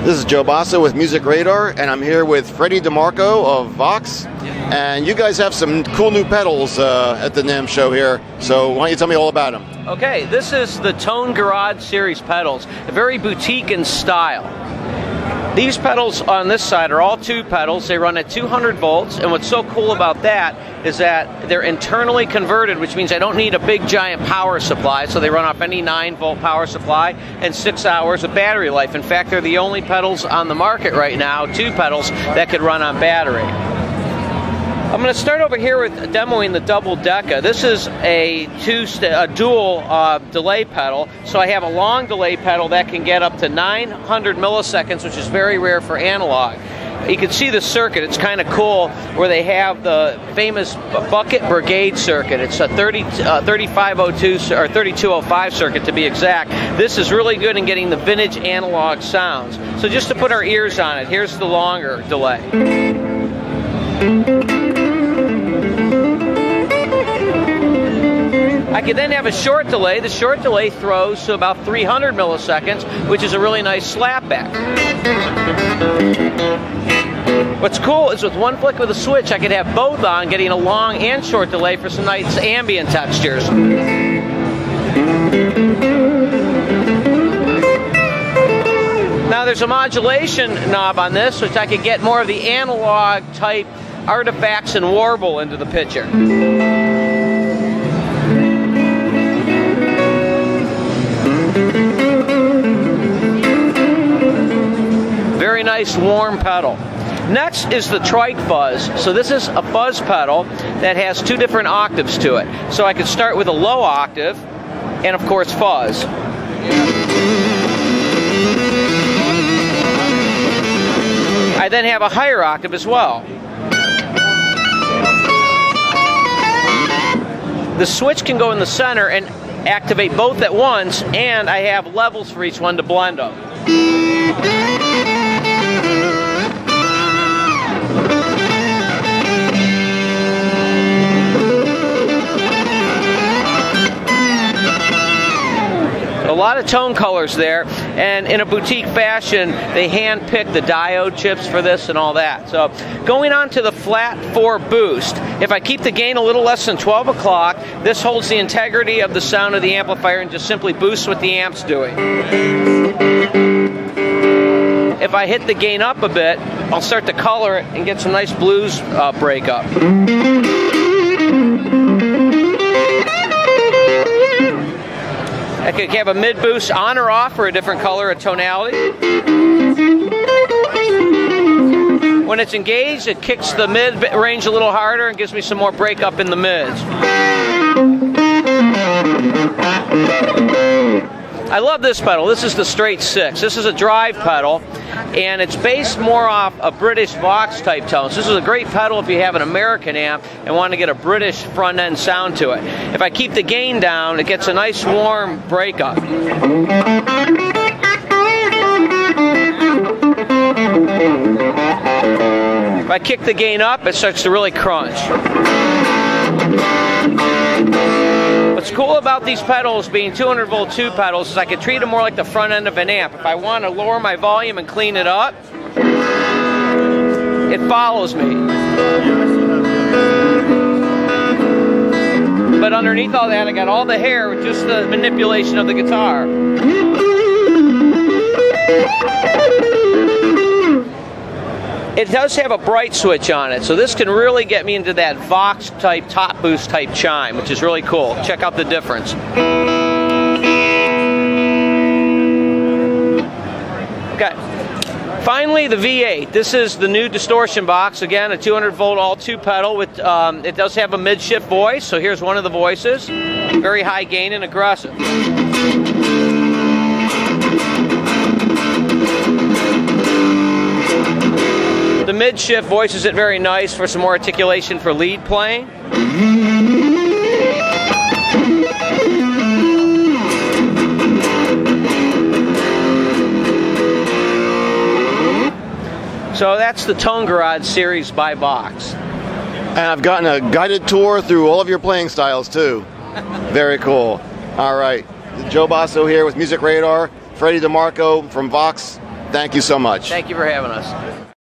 This is Joe Basso with Music Radar, and I'm here with Freddie DeMarco of Vox. And you guys have some cool new pedals at the NAMM show here, so why don't you tell me all about them? Okay, this is the Tone Garage series pedals, very boutique in style. These pedals on this side are all tube pedals. They run at 200 volts, and what's so cool about that is that they're internally converted, which means I don't need a big giant power supply, so they run off any 9-volt power supply and 6 hours of battery life. In fact, they're the only pedals on the market right now, tube pedals, that could run on battery. I'm going to start over here with demoing the double Decca. This is a dual delay pedal, so I have a long delay pedal that can get up to 900 milliseconds, which is very rare for analog. You can see the circuit. It's kind of cool where they have the famous bucket brigade circuit. It's a 3502 or 3205 circuit to be exact. This is really good in getting the vintage analog sounds. So just to put our ears on it, here's the longer delay. I could then have a short delay. The short delay throws to about 300 milliseconds, which is a really nice slapback. What's cool is with one flick of the switch, I could have both on, getting a long and short delay for some nice ambient textures. Now there's a modulation knob on this, which I could get more of the analog type artifacts and warble into the picture. Very nice warm pedal. Next is the Trike Buzz. So this is a fuzz pedal that has 2 different octaves to it. So I could start with a low octave and of course fuzz. I then have a higher octave as well. The switch can go in the center and activate both at once, and I have levels for each one to blend them. A lot of tone colors there, and in a boutique fashion, they hand-pick the diode chips for this and all that. So going on to the flat 4 boost, if I keep the gain a little less than 12 o'clock, this holds the integrity of the sound of the amplifier and just simply boosts what the amp's doing. If I hit the gain up a bit, I'll start to color it and get some nice blues breakup. I could have a mid boost on or off for a different color or tonality. When it's engaged, it kicks the mid range a little harder and gives me some more breakup in the mids. I love this pedal. This is the Straight 6. This is a drive pedal, and it's based more off a British Vox type tone. So this is a great pedal if you have an American amp and want to get a British front end sound to it. If I keep the gain down, it gets a nice warm breakup. If I kick the gain up, it starts to really crunch. What's cool about these pedals being 200 volt tube pedals is I can treat them more like the front end of an amp. If I want to lower my volume and clean it up, it follows me. But underneath all that, I got all the hair with just the manipulation of the guitar. It does have a bright switch on it, so this can really get me into that Vox type, top boost type chime, which is really cool. Check out the difference. Okay. Finally, the V8. This is the new Distortion box. Again, a 200 volt all tube pedal with, it does have a mid-shift voice, so here's one of the voices. Very high gain and aggressive. The mid-shift voices it very nice for some more articulation for lead playing. So that's the Tone Garage series by Vox. And I've gotten a guided tour through all of your playing styles too. Very cool. All right, Joe Basso here with Music Radar, Freddie DeMarco from Vox. Thank you so much. Thank you for having us.